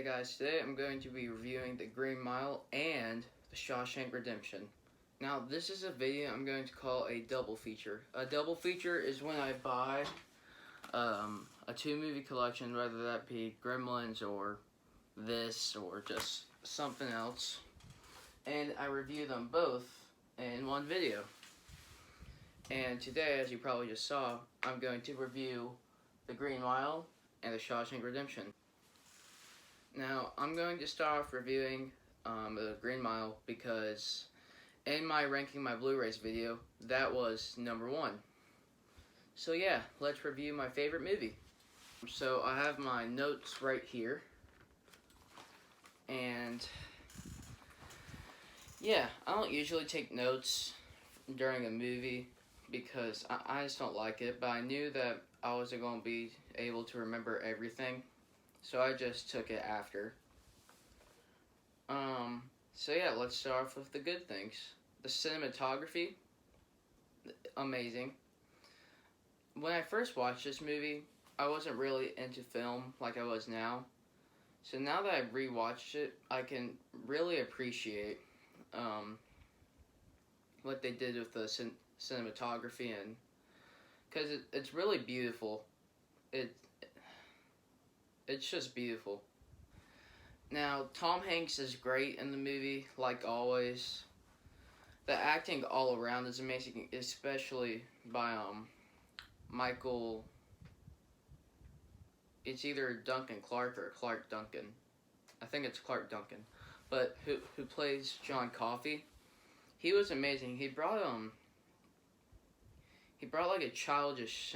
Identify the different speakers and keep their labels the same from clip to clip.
Speaker 1: Hey guys, today I'm going to be reviewing The Green Mile and The Shawshank Redemption. Now this is a video I'm going to call a double feature. A double feature is when I buy a two movie collection, whether that be Gremlins or this or just something else, and I review them both in one video. And today, as you probably just saw, I'm going to review The Green Mile and The Shawshank Redemption. Now, I'm going to start off reviewing The Green Mile because in my ranking my Blu-rays video, that was number one. So yeah, let's review my favorite movie. So I have my notes right here. And yeah, I don't usually take notes during a movie because I just don't like it, but I knew that I wasn't going to be able to remember everything. So I just took it after. So yeah, let's start off with the good things. The cinematography, amazing. When I first watched this movie, I wasn't really into film like I was now. So now that I've rewatched it, I can really appreciate what they did with the cinematography, and because it's really beautiful. It's just beautiful. Now, Tom Hanks is great in the movie, like always. The acting all around is amazing, especially by Michael. It's either Duncan Clark or Clark Duncan. I think it's Clark Duncan, but who plays John Coffey. He was amazing. He brought like a childish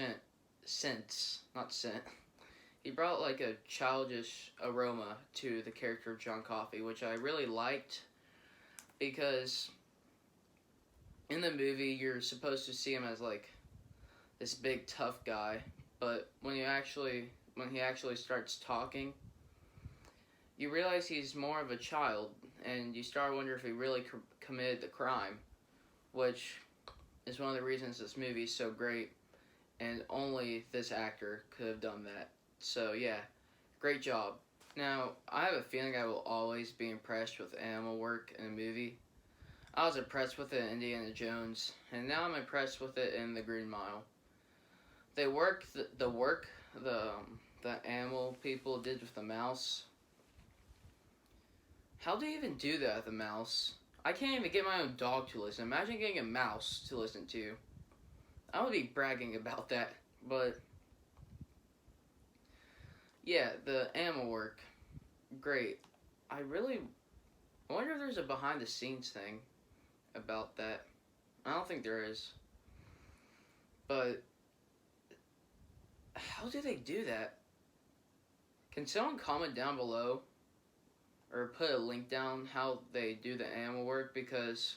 Speaker 1: sense, not scent. He brought like a childish aroma to the character of John Coffey, which I really liked, because in the movie you're supposed to see him as like this big tough guy, but when he actually starts talking, you realize he's more of a child, and you start wondering if he really committed the crime, which is one of the reasons this movie is so great, and only this actor could have done that. So yeah, great job. Now, I have a feeling I will always be impressed with animal work in a movie. I was impressed with it in Indiana Jones, and now I'm impressed with it in The Green Mile. They work the animal people did with the mouse. How do you even do that with a mouse? I can't even get my own dog to listen. Imagine getting a mouse to listen to. I would be bragging about that, but yeah, the animal work, great. I wonder if there's a behind the scenes thing about that. I don't think there is. But how do they do that? Can someone comment down below or put a link down how they do the animal work? Because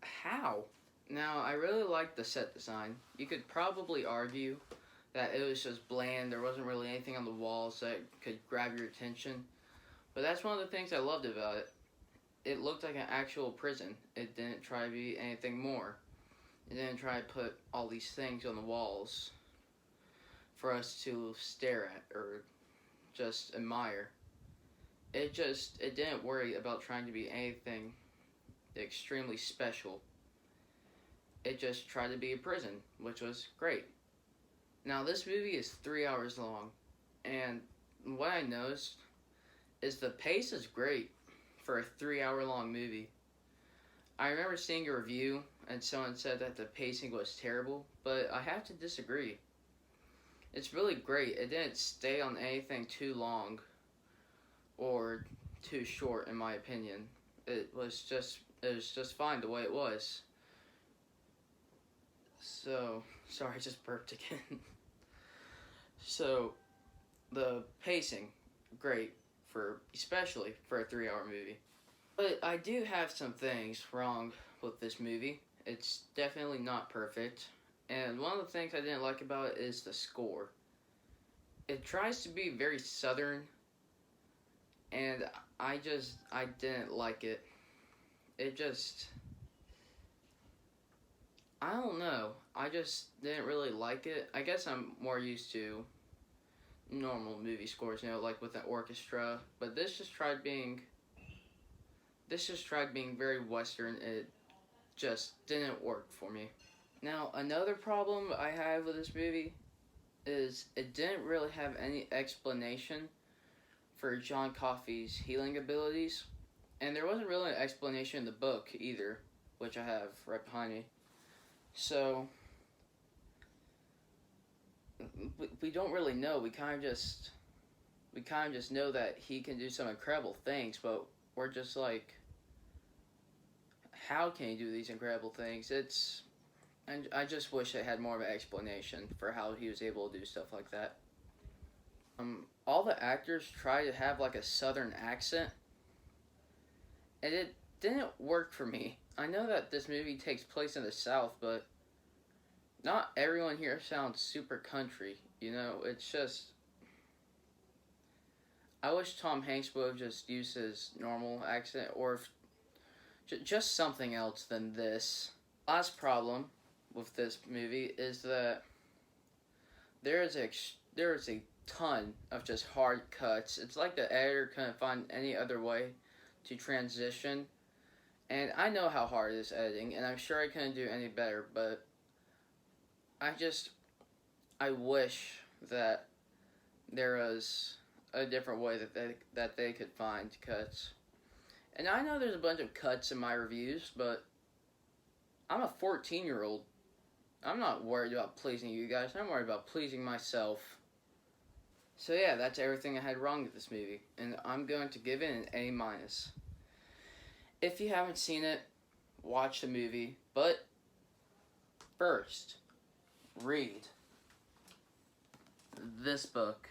Speaker 1: how? Now, I really like the set design. You could probably argue that it was just bland. There wasn't really anything on the walls that could grab your attention. But that's one of the things I loved about it. It looked like an actual prison. It didn't try to be anything more. It didn't try to put all these things on the walls for us to stare at or just admire. It didn't worry about trying to be anything extremely special. It just tried to be a prison, which was great. Now, this movie is 3 hours long, and what I noticed is the pace is great for a 3 hour long movie. I remember seeing a review and someone said that the pacing was terrible, but I have to disagree. It's really great. It didn't stay on anything too long or too short, in my opinion. It was just fine the way it was. So, sorry, I just burped again. So, the pacing, great, especially for a 3 hour movie. But I do have some things wrong with this movie. It's definitely not perfect. And one of the things I didn't like about it is the score. It tries to be very southern, and I didn't like it. I don't know. I just didn't really like it. I guess I'm more used to normal movie scores, like with an orchestra. But this just tried being very Western. It just didn't work for me. Now, another problem I have with this movie is it didn't really have any explanation for John Coffey's healing abilities, and there wasn't really an explanation in the book either, which I have right behind me. So we don't really know. We kind of just know that he can do some incredible things, but we're just like, how can he do these incredible things? And I just wish I had more of an explanation for how he was able to do stuff like that. All the actors try to have like a southern accent, and it didn't work for me. I know that this movie takes place in the South, but not everyone here sounds super country. It's just, I wish Tom Hanks would have just used his normal accent, or just something else than this. Last problem with this movie is that there is a ton of just hard cuts. It's like the editor couldn't find any other way to transition. And I know how hard it is editing, and I'm sure I couldn't do any better, but I wish that there was a different way that they could find cuts. And I know there's a bunch of cuts in my reviews, but I'm a 14-year-old. I'm not worried about pleasing you guys. I'm worried about pleasing myself. So yeah, that's everything I had wrong with this movie, and I'm going to give it an A-. If you haven't seen it, watch the movie, but first, read this book.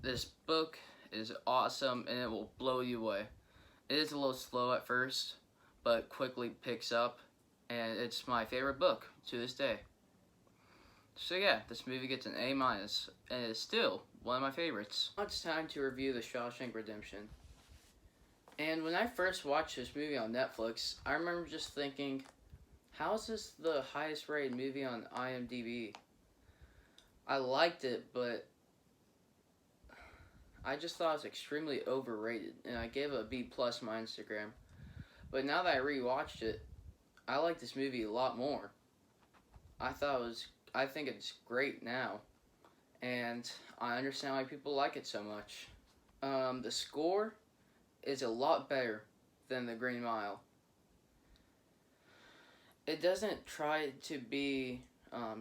Speaker 1: This book is awesome, and it will blow you away. It is a little slow at first, but quickly picks up, and it's my favorite book to this day. So yeah, this movie gets an A-, and it's still one of my favorites. Now it's time to review The Shawshank Redemption. And when I first watched this movie on Netflix, I remember just thinking, how is this the highest rated movie on IMDb? I liked it, but I just thought it was extremely overrated, and I gave it a B+ on my Instagram. But now that I rewatched it, I like this movie a lot more. I think it's great now, and I understand why people like it so much. The score is a lot better than The Green Mile. It doesn't try to be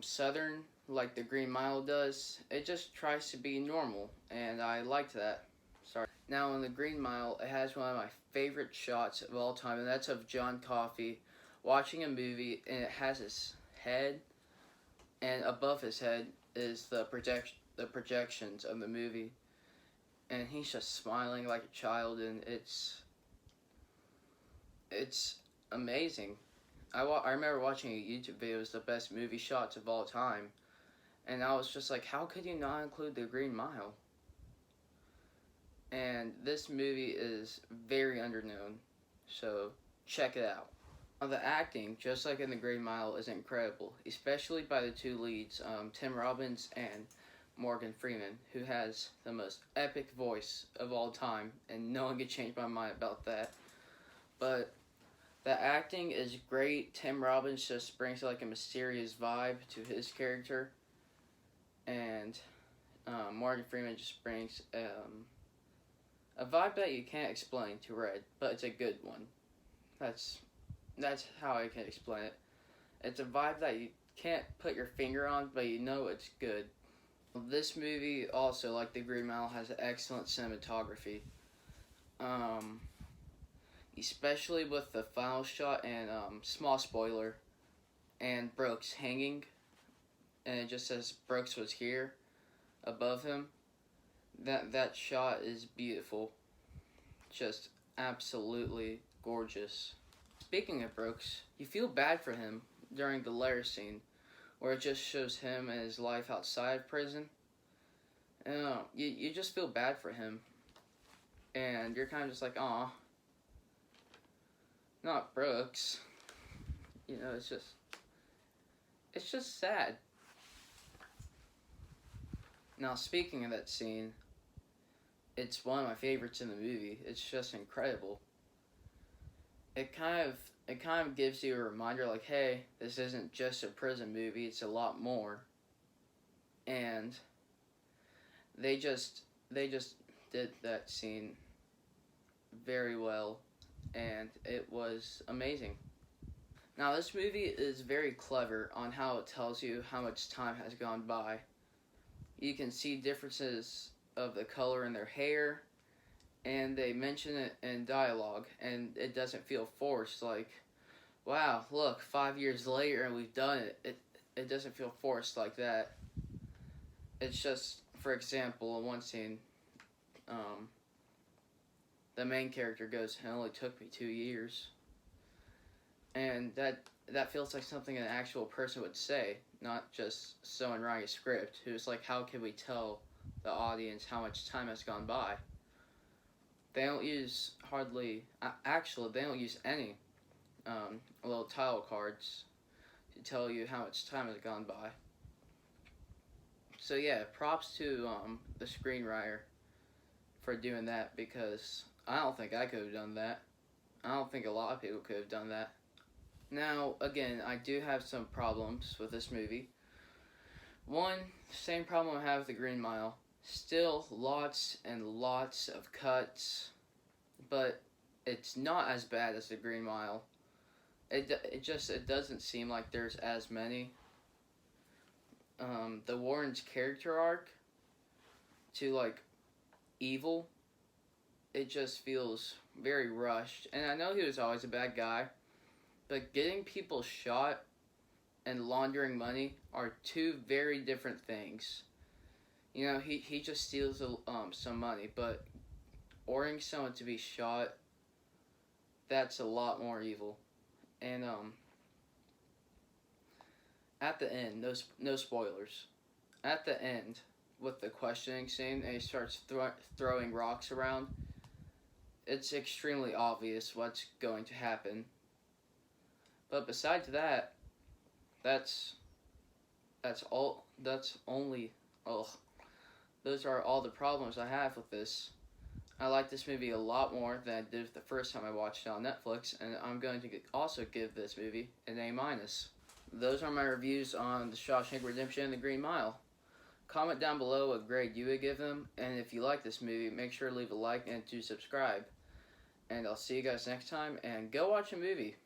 Speaker 1: southern like The Green Mile does. It just tries to be normal, and I liked that. Sorry. Now, in The Green Mile, it has one of my favorite shots of all time, and that's of John Coffey watching a movie, and it has his head, and above his head is the projections of the movie, and he's just smiling like a child, and it's amazing. I remember watching a YouTube video, it was the best movie shots of all time, and I was just like, how could you not include The Green Mile? And this movie is very underknown, so check it out. Now, the acting, just like in The Green Mile, is incredible, especially by the two leads, Tim Robbins and Morgan Freeman, who has the most epic voice of all time, and no one can change my mind about that. But the acting is great. Tim Robbins just brings like a mysterious vibe to his character, and Morgan Freeman just brings a vibe that you can't explain to Red, but it's a good one. That's how I can explain it. It's a vibe that you can't put your finger on, but you know it's good. This movie also, like The Green Mile, has excellent cinematography. Especially with the final shot and small spoiler, and Brooks hanging, and it just says Brooks was here above him. That shot is beautiful. Just absolutely gorgeous. Speaking of Brooks, you feel bad for him during the letter scene, where it just shows him and his life outside of prison. And you just feel bad for him, and you're kind of just like, aw, not Brooks. It's just sad. Now, speaking of that scene, it's one of my favorites in the movie. It's just incredible. It kind of gives you a reminder, like, hey, this isn't just a prison movie; it's a lot more. And they just did that scene very well, and it was amazing. Now, this movie is very clever on how it tells you how much time has gone by. You can see differences of the color in their hair, and they mention it in dialogue, and it doesn't feel forced. Like, wow, look, 5 years later, and we've done it. It doesn't feel forced like that. It's just, for example, in one scene, um, the main character goes, "It only took me 2 years," and that feels like something an actual person would say, not just someone writing a script who's like, how can we tell the audience how much time has gone by? They don't use actually, they don't use any little title cards to tell you how much time has gone by. So yeah, props to the screenwriter for doing that, because I don't think I could have done that. I don't think a lot of people could have done that. Now, again, I do have some problems with this movie. One, same problem I have with The Green Mile. Still lots and lots of cuts, but it's not as bad as The Green Mile. It doesn't seem like there's as many. The Warren's character arc to, like, evil, it just feels very rushed. And I know he was always a bad guy, but getting people shot and laundering money are two very different things. You know, he just steals some money, but ordering someone to be shot, that's a lot more evil. And at the end, no spoilers. At the end, with the questioning scene, and he starts throwing rocks around, it's extremely obvious what's going to happen. But besides that, that's all. That's only. Oh, those are all the problems I have with this. I like this movie a lot more than I did the first time I watched it on Netflix, and I'm going to also give this movie an A-. Those are my reviews on The Shawshank Redemption and The Green Mile. Comment down below what grade you would give them, and if you like this movie, make sure to leave a like and to subscribe. And I'll see you guys next time, and go watch a movie.